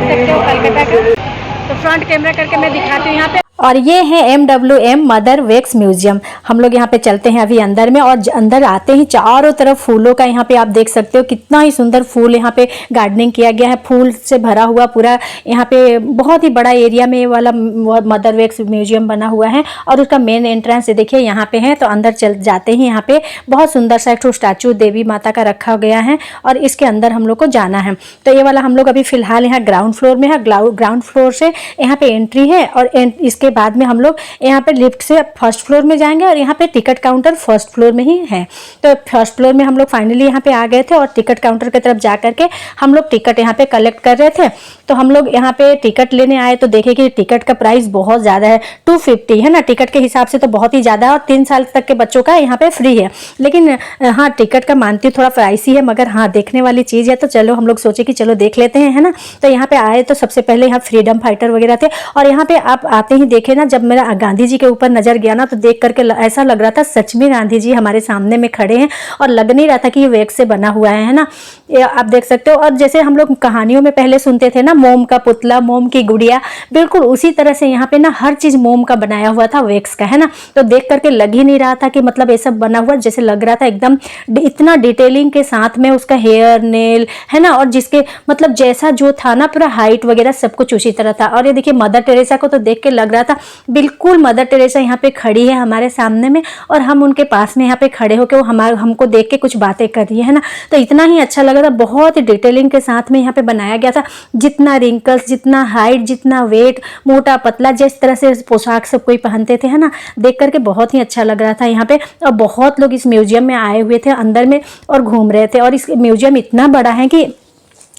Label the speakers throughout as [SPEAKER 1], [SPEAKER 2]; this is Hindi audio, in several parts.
[SPEAKER 1] सकते हो कलकत्ता का। तो फ्रंट कैमरा करके मैं दिखाती हूँ यहाँ पे।
[SPEAKER 2] और ये है MWM मदर वैक्स म्यूजियम। हम लोग यहाँ पे चलते हैं अभी अंदर में, और अंदर आते ही चारों तरफ फूलों का यहाँ पे आप देख सकते हो कितना ही सुंदर फूल यहाँ पे गार्डनिंग किया गया है, फूल से भरा हुआ पूरा यहाँ पे बहुत ही बड़ा एरिया में ये वाला मदर वैक्स म्यूजियम बना हुआ है। और उसका मेन एंट्रेंस देखिए यहाँ पे है। तो अंदर चल जाते ही यहाँ पे बहुत सुंदर सा एक स्टैचू देवी माता का रखा गया है और इसके अंदर हम लोग को जाना है। तो ये वाला हम लोग अभी फिलहाल यहाँ ग्राउंड फ्लोर में है। ग्राउंड फ्लोर से यहाँ पे एंट्री है और इसके बाद में हम लोग यहाँ पे लिफ्ट से फर्स्ट फ्लोर में जाएंगे और यहाँ पे टिकट काउंटर फर्स्ट फ्लोर में ही है। तो फर्स्ट फ्लोर में हम लोग फाइनली यहाँ पे आ गए थे और टिकट काउंटर की तरफ जा करके हम लोग टिकट यहाँ पे कलेक्ट कर रहे थे। तो हम लोग यहाँ पे टिकट लेने आए तो देखे कि टिकट का प्राइस बहुत ज़्यादा है, 250 है ना। टिकट के हिसाब से तो बहुत ही ज़्यादा, और 3 साल तक के बच्चों का यहाँ पे फ्री है। लेकिन हाँ, टिकट का मानती थोड़ा प्राइसी है, मगर हाँ देखने वाली चीज़ है। तो चलो हम लोग सोचे कि चलो देख लेते हैं, है ना। तो यहाँ पे आए तो सबसे पहले यहाँ फ्रीडम फाइटर वगैरह थे। और यहाँ पे आप आते ही देखे ना, जब मेरा गांधी जी के ऊपर नजर गया ना तो देख करके ऐसा लग रहा था सच में गांधी जी हमारे सामने में खड़े हैं, और लग नहीं रहा था कि ये वैक्स से बना हुआ है ना। ये आप देख सकते हो। और जैसे हम लोग कहानियों में पहले सुनते थे ना, मोम का पुतला, मोम की गुड़िया, बिल्कुल उसी तरह से यहाँ पे ना हर चीज मोम का बनाया हुआ था, वैक्स का, है ना। तो देख करके लग ही नहीं रहा था कि मतलब ये सब बना हुआ, जैसे लग रहा था एकदम इतना डिटेलिंग के साथ में उसका हेयर नेल, है ना। और जिसके मतलब जैसा जो था ना, पूरा हाइट वगैरह सब कुछ उसी तरह था। और ये देखिए मदर टेरेसा को तो देख के लग रहा था बिल्कुल मदर टेरेसा यहाँ पे खड़ी है हमारे सामने में, और हम उनके पास में यहाँ पे खड़े होकर वो हमको देख के कुछ बातें कर रही है ना। तो इतना ही अच्छा लग रहा था, बहुत ही डिटेलिंग के साथ में यहाँ पे बनाया गया था। जितना रिंकल्स, जितना हाइट, जितना वेट, मोटा पतला, जिस तरह से पोशाक सब कोई पहनते थे, है ना। देख करके बहुत ही अच्छा लग रहा था यहाँ पे। और बहुत लोग इस म्यूजियम में आए हुए थे अंदर में और घूम रहे थे। और इस म्यूजियम इतना बड़ा है कि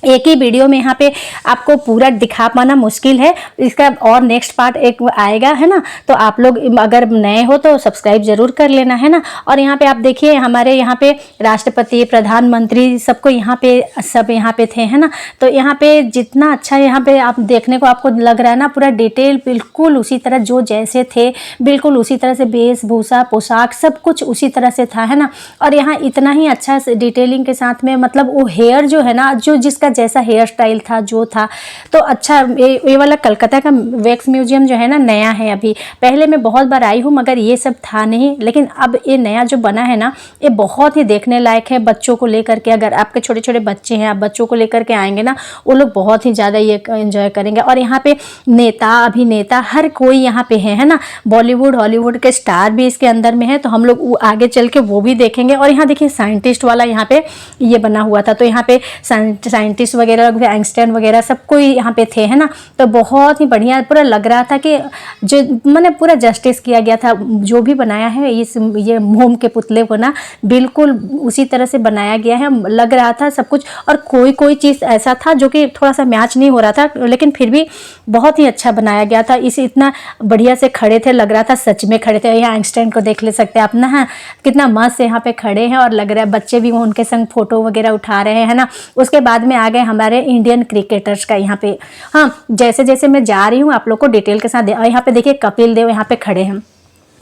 [SPEAKER 2] एक ही वीडियो में यहाँ पे आपको पूरा दिखा पाना मुश्किल है। इसका और नेक्स्ट पार्ट एक आएगा, है ना। तो आप लोग अगर नए हो तो सब्सक्राइब जरूर कर लेना, है ना। और यहाँ पे आप देखिए हमारे यहाँ पे राष्ट्रपति, प्रधानमंत्री, सबको यहाँ पे सब यहाँ पे थे, है ना। तो यहाँ पे जितना अच्छा यहाँ पे आप देखने को आपको लग रहा है ना, पूरा डिटेल बिल्कुल उसी तरह जो जैसे थे, बिल्कुल उसी तरह से वेशभूषा, पोशाक सब कुछ उसी तरह से था, है ना। और यहाँ इतना ही अच्छा डिटेलिंग के साथ में मतलब वो हेयर जो है ना, जो जिसका जैसा हेयर स्टाइल था जो था। तो अच्छा, ये वाला कलकत्ता का वैक्स म्यूजियम जो है ना, नया है अभी। पहले मैं बहुत बार आई हूँ मगर ये सब था नहीं, लेकिन अब ये नया जो बना है ना, ये बहुत ही देखने लायक है। बच्चों को लेकर के, अगर आपके छोटे छोटे बच्चे हैं, आप बच्चों को लेकर के आएंगे ना, वो लोग बहुत ही ज़्यादा ये एंजॉय करेंगे। और यहाँ पे नेता, अभिनेता, हर कोई यहाँ पे है ना। बॉलीवुड, हॉलीवुड के स्टार भी इसके अंदर में है। तो हम लोग आगे चल के वो भी देखेंगे। और यहाँ देखिए साइंटिस्ट वाला यहाँ पे ये बना हुआ था। तो यहाँ पे साइंटिस्ट वगैरह, आइंस्टाइन वगैरह सब कोई यहाँ पे थे, है ना। तो बहुत ही बढ़िया पूरा लग रहा था कि जो मैंने पूरा जस्टिस किया गया था। जो भी बनाया है ये मोम के पुतले को ना, बिल्कुल उसी तरह से बनाया गया है, लग रहा था सब कुछ। और कोई चीज़ ऐसा था जो कि थोड़ा सा मैच नहीं हो रहा था, लेकिन फिर भी बहुत ही अच्छा बनाया गया था। इसे इतना बढ़िया से खड़े थे, लग रहा था सच में खड़े थे। यहाँ आइंस्टाइन को देख ले सकते हैं आप ना, हाँ, कितना मस्त यहाँ पे खड़े हैं। और लग रहा है बच्चे भी उनके संग फोटो वगैरह उठा रहे हैं, है ना। उसके बाद में आ गए हमारे इंडियन क्रिकेटर्स का यहाँ पे। हाँ, जैसे जैसे मैं जा रही हूँ आप लोग को डिटेल के साथ यहाँ पे देखिए कपिल देव यहाँ पे खड़े हैं।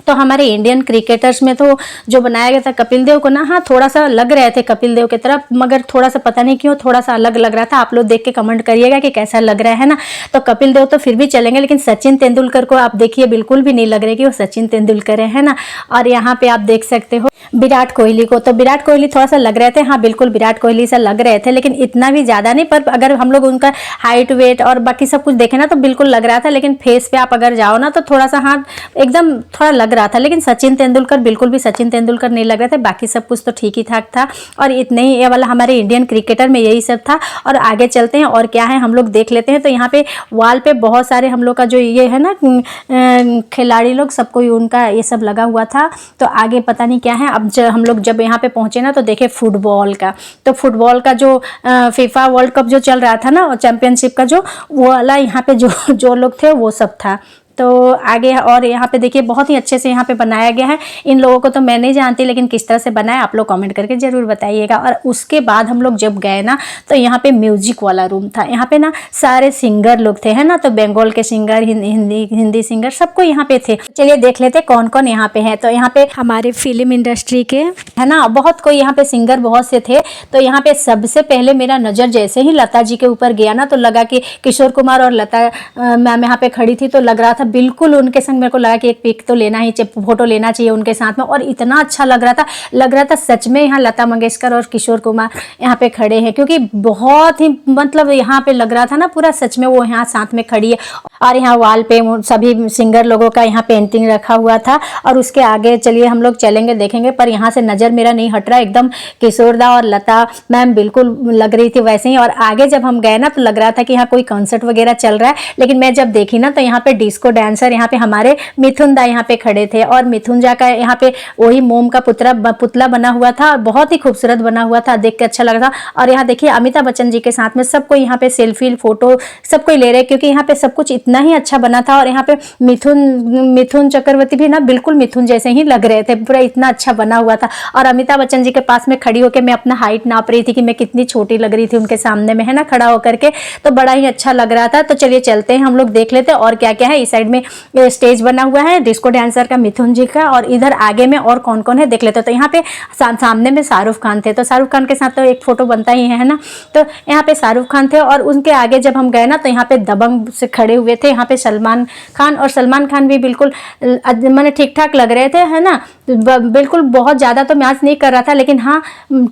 [SPEAKER 2] तो हमारे इंडियन क्रिकेटर्स में तो जो बनाया गया था कपिल देव को ना, हाँ थोड़ा सा लग रहे थे कपिल देव की तरफ, मगर थोड़ा सा पता नहीं क्यों थोड़ा सा अलग लग रहा था। आप लोग देख के कमेंट करिएगा कि कैसा लग रहा है ना। तो कपिल देव तो फिर भी चलेंगे, लेकिन सचिन तेंदुलकर को आप देखिए बिल्कुल भी नहीं लग रहा है कि वो सचिन तेंदुलकर है ना। और यहाँ पे आप देख सकते हो विराट कोहली को। तो विराट कोहली थोड़ा सा लग रहे थे, हाँ बिल्कुल विराट कोहली सा लग रहे थे, लेकिन इतना भी ज़्यादा नहीं। पर अगर हम लोग उनका हाइट, वेट और बाकी सब कुछ देखें ना तो बिल्कुल लग रहा था। लेकिन फेस पे आप अगर जाओ ना तो थोड़ा सा हाँ एकदम थोड़ा लग रहा था। लेकिन सचिन तेंदुलकर बिल्कुल भी सचिन तेंदुलकर नहीं लग रहे थे, बाकी सब कुछ तो ठीक ही ठाक था। और इतने ही ये वाला हमारे इंडियन क्रिकेटर में यही सब था। और आगे चलते हैं और क्या है हम लोग देख लेते हैं। तो यहाँ पे वॉल पे बहुत सारे हम लोग का जो ये है ना खिलाड़ी लोग, सबको उनका ये सब लगा हुआ था। तो आगे पता नहीं क्या है। अब हम लोग जब यहाँ पे पहुंचे ना तो देखे फुटबॉल का। तो फुटबॉल का जो फीफा वर्ल्ड कप जो चल रहा था ना, चैंपियनशिप का जो वो वाला यहाँ पे जो लोग थे वो सब था। तो आगे और यहाँ पे देखिए बहुत ही अच्छे से यहाँ पे बनाया गया है। इन लोगों को तो मैं नहीं जानती, लेकिन किस तरह से बनाया आप लोग कमेंट करके ज़रूर बताइएगा। और उसके बाद हम लोग जब गए ना तो यहाँ पे म्यूजिक वाला रूम था। यहाँ पे ना सारे सिंगर लोग थे, है ना, तो बंगाल के सिंगर, हिंदी सिंगर, सबको यहाँ पे थे। चलिए देख लेते कौन कौन यहाँ पे है। तो यहाँ पे हमारे फिल्म इंडस्ट्री के, है ना, बहुत कोई यहाँ पे सिंगर बहुत से थे। तो यहाँ पे सबसे पहले मेरा नज़र जैसे ही लता जी के ऊपर गया ना तो लगा कि किशोर कुमार और लता मैम यहाँ पे खड़ी थी, तो लग रहा था बिल्कुल उनके संग। मेरे को लगा कि एक पिक तो लेना ही चाहिए, फोटो लेना चाहिए उनके साथ में। और इतना अच्छा लग रहा था सच में यहाँ लता मंगेशकर और किशोर कुमार यहाँ पे खड़े हैं, क्योंकि बहुत ही मतलब यहाँ पे लग रहा था ना पूरा सच में वो यहाँ साथ में खड़ी है। और यहाँ वॉल पे सभी सिंगर लोगों का यहाँ पेंटिंग रखा हुआ था। और उसके आगे चलिए हम लोग चलेंगे देखेंगे, पर यहाँ से नज़र मेरा नहीं हट रहा, एकदम किशोरदा और लता मैम बिल्कुल लग रही थी वैसे ही। और आगे जब हम गए ना तो लग रहा था कि यहाँ कोई कॉन्सर्ट वगैरह चल रहा है, लेकिन मैं जब देखी ना तो यहाँ पे डिस्को डांसर यहाँ पे हमारे मिथुन दा यहाँ पे खड़े थे। और मिथुन दा का यहाँ पे वही मोम का पुतला बना हुआ था, बहुत ही खूबसूरत बना हुआ था, देख के अच्छा लग रहा था। और यहाँ देखिए अमिताभ बच्चन जी के साथ में सबको यहाँ पे सेल्फी फोटो सबको ले रहे, क्योंकि यहाँ पे सब कुछ इतना ही अच्छा बना था। और यहाँ पे मिथुन चक्रवर्ती भी ना बिल्कुल मिथुन जैसे ही लग रहे थे, पूरा इतना अच्छा बना हुआ था। और अमिताभ बच्चन जी के पास में खड़ी होकर मैं अपना हाइट नाप रही थी कि मैं कितनी छोटी लग रही थी उनके सामने में, है ना, खड़ा होकर के, तो बड़ा ही अच्छा लग रहा था। तो चलिए चलते हैं हम लोग देख लेते हैं और क्या क्या है। इस साइड में स्टेज बना हुआ है डिस्को डांसर का, मिथुन जी का, और इधर आगे में और कौन कौन है देख लेते हैं। तो यहाँ पे सामने में शाहरुख खान थे, तो शाहरुख खान के साथ तो एक फोटो बनता ही है ना, तो यहाँ पे शाहरुख खान थे। और उनके आगे जब हम गए ना तो यहाँ पे दबंग से खड़े हुए थे यहाँ पे सलमान खान, और सलमान खान भी बिल्कुल मैंने ठीक ठाक लग रहे थे, है ना, बिल्कुल बहुत ज़्यादा तो मैच नहीं कर रहा था, लेकिन हाँ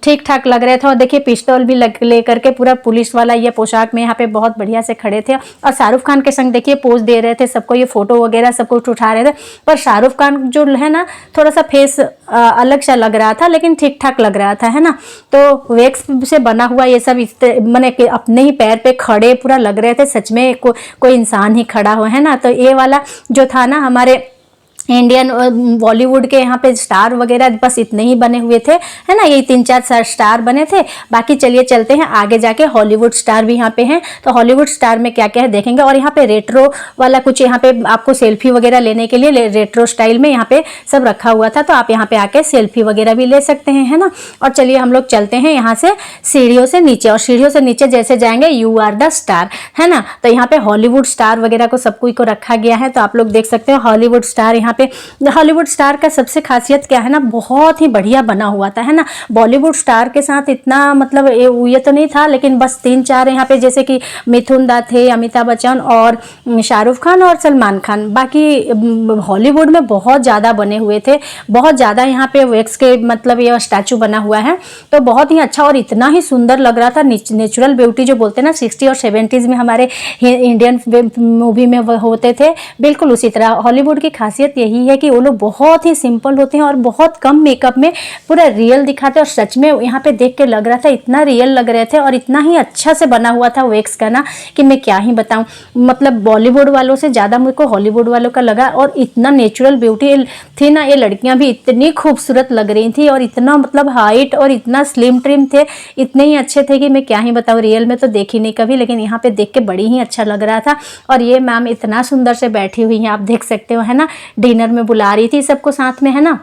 [SPEAKER 2] ठीक ठाक लग रहे थे। और देखिए पिस्टल भी ले करके पूरा पुलिस वाला ये पोशाक में यहाँ पे बहुत बढ़िया से खड़े थे। और शाहरुख खान के संग देखिए पोज दे रहे थे सबको, ये फोटो वगैरह सब कुछ उठा रहे थे। पर शाहरुख खान जो है ना थोड़ा सा फेस अलग सा लग रहा था, लेकिन ठीक ठाक लग रहा था, है ना। तो वैक्स से बना हुआ ये सब मैंने अपने ही पैर पे खड़े पूरा लग रहे थे, सच में कोई इंसान ही खड़ा हो, है ना। तो ये वाला जो था ना हमारे इंडियन बॉलीवुड के यहाँ पे स्टार वगैरह बस इतने ही बने हुए थे, है ना, ये 3-4 स्टार बने थे। बाकी चलिए चलते हैं आगे जाके, हॉलीवुड स्टार भी यहाँ पे हैं। तो हॉलीवुड स्टार में क्या क्या है देखेंगे। और यहाँ पे रेट्रो वाला कुछ यहाँ पे आपको सेल्फी वगैरह लेने के लिए रेट्रो स्टाइल में यहाँ पे सब रखा हुआ था, तो आप यहाँ पे आके सेल्फी वगैरह भी ले सकते हैं, है ना। और चलिए हम लोग चलते हैं यहाँ से सीढ़ियों से नीचे, और सीढ़ियों से नीचे जैसे जाएंगे यू आर द स्टार, है ना। तो यहाँ पे हॉलीवुड स्टार वगैरह को सब को रखा गया है, तो आप लोग देख सकते हो हॉलीवुड स्टार। यहाँ पे हॉलीवुड स्टार का सबसे खासियत क्या है ना, बहुत ही बढ़िया बना हुआ था, है ना। बॉलीवुड स्टार के साथ इतना मतलब ये तो नहीं था, लेकिन बस 3-4 यहाँ पे जैसे कि मिथुन दा थे, अमिताभ बच्चन और शाहरुख खान और सलमान खान। बाकी हॉलीवुड में बहुत ज़्यादा बने हुए थे, बहुत ज़्यादा यहाँ पे वैक्स के मतलब ये स्टैचू बना हुआ है, तो बहुत ही अच्छा और इतना ही सुंदर लग रहा था। नेचुरल ब्यूटी जो बोलते हैं ना 60 और 70s में हमारे इंडियन मूवी में होते थे, बिल्कुल उसी तरह। हॉलीवुड की खासियत यही है कि वो लोग बहुत ही सिंपल होते हैं और बहुत कम मेकअप में पूरा रियल दिखाते हैं। और सच में यहाँ पे देख के लग रहा था इतना रियल लग रहे थे और इतना ही अच्छा से बना हुआ था वैक्स का ना कि मैं क्या ही बताऊं। मतलब बॉलीवुड वालों से ज़्यादा मुझको हॉलीवुड वालों का लगा, और इतना नेचुरल ब्यूटी थी ना, ये लड़कियां भी इतनी खूबसूरत लग रही थी और इतना मतलब हाइट और इतना स्लिम ट्रिम थे, इतने ही अच्छे थे कि मैं क्या ही बताऊं। रियल में तो देखी नहीं कभी, लेकिन यहाँ पे देख के बड़ी ही अच्छा लग रहा था। और ये मैम इतना सुंदर से बैठी हुई हैं, आप देख सकते हो, है ना, डिनर में बुला रही थी सबको साथ में, है ना।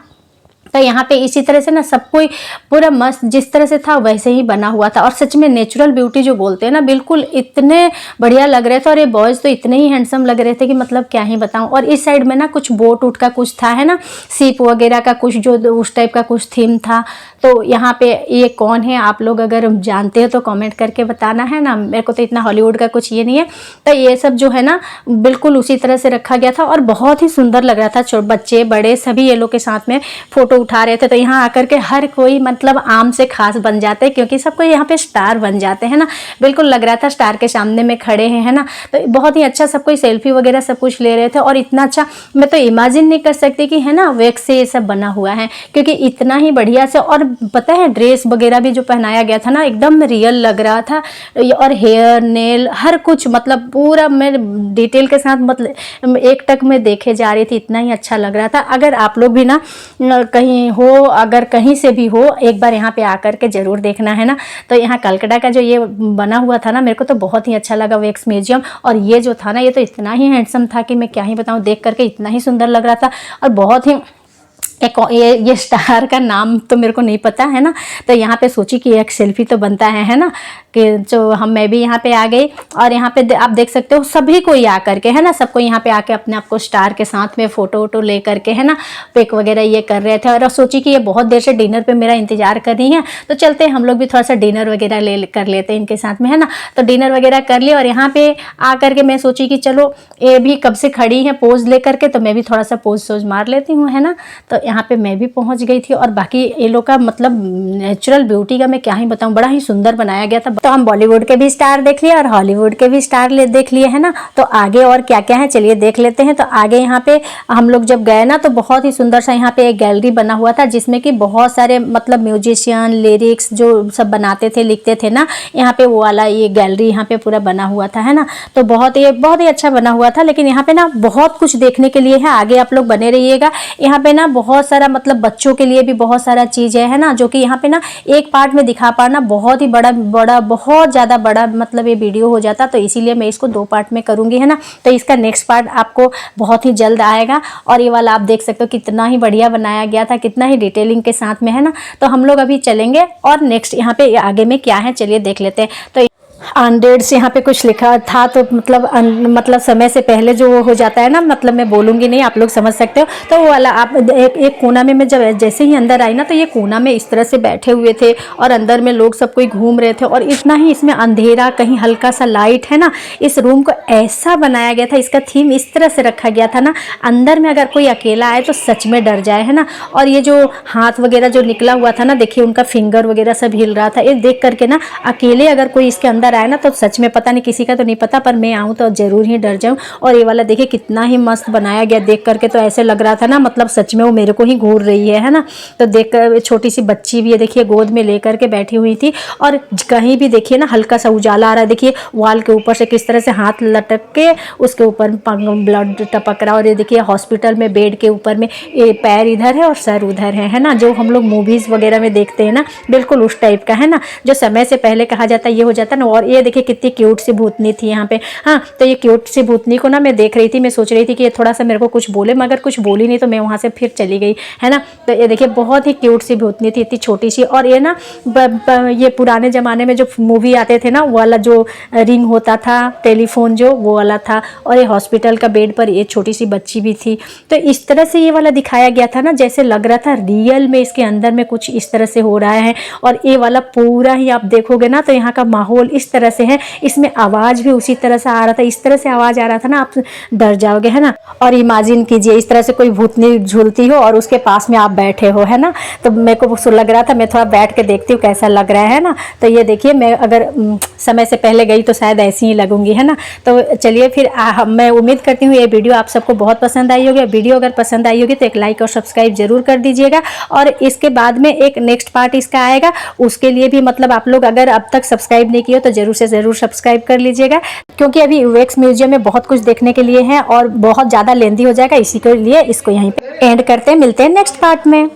[SPEAKER 2] तो यहाँ पे इसी तरह से ना सब कोई पूरा मस्त जिस तरह से था वैसे ही बना हुआ था। और सच में नेचुरल ब्यूटी जो बोलते हैं ना, बिल्कुल इतने बढ़िया लग रहे थे। और ये बॉयज़ तो इतने ही हैंडसम लग रहे थे कि मतलब क्या ही बताऊं। और इस साइड में ना कुछ बोट उट का कुछ था, है ना, सीप वगैरह का कुछ जो उस टाइप का कुछ थीम था। तो यहाँ पे ये कौन है, आप लोग अगर जानते हो तो कमेंट करके बताना, है ना। मेरे को तो इतना हॉलीवुड का कुछ ये नहीं है। तो ये सब जो है ना बिल्कुल उसी तरह से रखा गया था और बहुत ही सुंदर लग रहा था। बच्चे बड़े सभी ये लोग के साथ में फोटो उठा रहे थे। तो यहाँ आकर के हर कोई मतलब आम से खास बन जाते हैं, क्योंकि सबको यहाँ पे स्टार बन जाते हैं ना। बिल्कुल लग रहा था स्टार के सामने में खड़े हैं, है ना। तो बहुत ही अच्छा सब कोई सेल्फी वगैरह सब कुछ ले रहे थे। और इतना अच्छा मैं तो इमेजिन नहीं कर सकती कि, है ना, वैक्स से ये सब बना हुआ है, क्योंकि इतना ही बढ़िया से। और पता है ड्रेस वगैरह भी जो पहनाया गया था ना एकदम रियल लग रहा था। और हेयर नेल हर कुछ मतलब पूरा मैं डिटेल के साथ मतलब एक टक में देखे जा रही थी, इतना ही अच्छा लग रहा था। अगर आप लोग भी ना कहीं हो, अगर कहीं से भी हो, एक बार यहाँ पे आकर के ज़रूर देखना है ना। तो यहाँ कलकत्ता का जो ये बना हुआ था ना, मेरे को तो बहुत ही अच्छा लगा वैक्स म्यूजियम। और ये जो था ना, ये तो इतना ही हैंडसम था कि मैं क्या ही बताऊँ, देख करके इतना ही सुंदर लग रहा था। और बहुत ही ये स्टार का नाम तो मेरे को नहीं पता है ना। तो यहाँ पे सोची कि एक सेल्फी तो बनता है ना, कि जो मैं भी यहाँ पे आ गई। और यहाँ पे आप देख सकते हो सभी कोई आ करके है ना, सबको यहाँ पे आके अपने आप को स्टार के साथ में फ़ोटो वोटो ले करके है ना, पिक वगैरह ये कर रहे थे। और सोची कि ये बहुत देर से डिनर पे मेरा इंतजार कर रही है, तो चलते हम लोग भी थोड़ा सा डिनर वगैरह ले कर लेते हैं इनके साथ में है ना। तो डिनर वगैरह कर लिया और यहाँ पे आ करके मैं सोची कि चलो ये भी कब से खड़ी है पोज ले करके, तो मैं भी थोड़ा सा पोज सोज मार लेती हूँ है ना। तो यहाँ पे मैं भी पहुँच गई थी। और बाकी ये लोग का मतलब नेचुरल ब्यूटी का मैं क्या ही बताऊँ, बड़ा ही सुंदर बनाया गया था। तो हम बॉलीवुड के भी स्टार देख लिए और हॉलीवुड के भी स्टार देख लिए है ना। तो आगे और क्या क्या है चलिए देख लेते हैं। तो आगे यहाँ पे हम लोग जब गए ना, तो बहुत ही सुंदर सा यहाँ पे एक गैलरी बना हुआ था, जिसमें कि बहुत सारे मतलब म्यूजिशियन लिरिक्स जो सब बनाते थे, लिखते थे ना, यहाँ पे वो वाला ये गैलरी यहाँ पे पूरा बना हुआ था है ना। तो बहुत ही अच्छा बना हुआ था। लेकिन यहाँ पे ना बहुत कुछ देखने के लिए है, आगे आप लोग बने रहिएगा। यहाँ पे ना बहुत सारा मतलब बच्चों के लिए भी बहुत सारा चीज़ है ना, जो कि यहाँ पे ना एक पार्ट में दिखा पाना बहुत ही बड़ा बहुत ज़्यादा बड़ा मतलब ये वीडियो हो जाता। तो इसीलिए मैं इसको 2 पार्ट में करूँगी है ना। तो इसका नेक्स्ट पार्ट आपको बहुत ही जल्द आएगा। और ये वाला आप देख सकते हो कितना ही बढ़िया बनाया गया था, कितना ही डिटेलिंग के साथ में है ना। तो हम लोग अभी चलेंगे और नेक्स्ट यहाँ पे आगे में क्या है चलिए देख लेते हैं। तो अनडेड से यहाँ पे कुछ लिखा था, तो मतलब समय से पहले जो हो जाता है ना, मतलब मैं बोलूँगी नहीं, आप लोग समझ सकते हो। तो वो वाला आप एक कोना में मैं जब जैसे ही अंदर आई ना, तो ये कोना में इस तरह से बैठे हुए थे और अंदर में लोग सब कोई घूम रहे थे। और इतना ही इसमें अंधेरा, कहीं हल्का सा लाइट है ना। इस रूम को ऐसा बनाया गया था, इसका थीम इस तरह से रखा गया था ना, अंदर में अगर कोई अकेला आए तो सच में डर जाए है ना। और ये जो हाथ वगैरह जो निकला हुआ था ना, देखिए उनका फिंगर वगैरह सब हिल रहा था। ये देख करके ना अकेले अगर कोई इसके अंदर आए ना, तो सच में पता नहीं, किसी का तो नहीं पता, पर मैं आऊँ तो जरूर ही डर जाऊँ। और ये वाला देखिए कितना ही मस्त बनाया गया, देख करके तो ऐसे लग रहा था ना, मतलब सच में वो मेरे को ही घूर रही है ना। तो देख कर छोटी सी बच्ची भी है, देखिए गोद में लेकर के बैठी हुई थी। और कहीं भी देखिए ना हल्का सा उजाला आ रहा है, देखिए वॉल के ऊपर से किस तरह से हाथ लटक के उसके ऊपर ब्लड टपक रहा है। और ये देखिए हॉस्पिटल में बेड के ऊपर में ये पैर इधर है और सर उधर है ना, जो हम लोग मूवीज़ वगैरह में देखते हैं ना, बिल्कुल उस टाइप का है ना, जो समय से पहले कहा जाता है ये हो जाता है ना। और ये देखिए कितनी क्यूट सी भूतनी थी यहाँ पे। हाँ, तो ये क्यूट सी भूतनी को ना मैं देख रही थी, मैं सोच रही थी कि ये थोड़ा सा मेरे को कुछ बोले, मगर कुछ बोली नहीं, तो मैं वहाँ से फिर चली गई है ना। तो ये देखिए बहुत ही क्यूट सी भूतनी थी, इतनी छोटी सी। और ये ना ये पुराने ज़माने में जो मूवी आते थे ना, वो वाला जो रिंग होता था टेलीफोन जो, वो वाला था। और ये हॉस्पिटल का बेड पर ये छोटी सी बच्ची भी थी। तो इस तरह से ये वाला दिखाया गया था ना, जैसे लग रहा था रियल में इसके अंदर में कुछ इस तरह से हो रहा है। और ये वाला पूरा ही आप देखोगे ना, तो यहाँ का माहौल इस तरह से है, इसमें आवाज़ भी उसी तरह से आ रहा था, इस तरह से आवाज़ आ रहा था ना, आप डर जाओगे है ना। और इमेजिन कीजिए इस तरह से कोई भूतनी झूलती हो और उसके पास में आप बैठे हो है ना। तो मेरे को लग रहा था, मैं थोड़ा बैठ के देखती हूँ कैसा लग रहा है ना। तो ये देखिए, मैं अगर समय से पहले गई तो शायद ऐसी ही लगूंगी है ना। तो चलिए फिर मैं उम्मीद करती हूँ ये वीडियो आप सबको बहुत पसंद आई होगी। वीडियो अगर पसंद आई होगी तो एक लाइक और सब्सक्राइब जरूर कर दीजिएगा। और इसके बाद में एक नेक्स्ट पार्ट इसका आएगा, उसके लिए भी मतलब आप लोग अगर अब तक सब्सक्राइब नहीं किए तो जरूर से ज़रूर सब्सक्राइब कर लीजिएगा, क्योंकि अभी वैक्स म्यूजियम में बहुत कुछ देखने के लिए है और बहुत ज़्यादा लेंदी हो जाएगा। इसी के लिए इसको यहीं पे एंड करते हैं, मिलते हैं नेक्स्ट पार्ट में।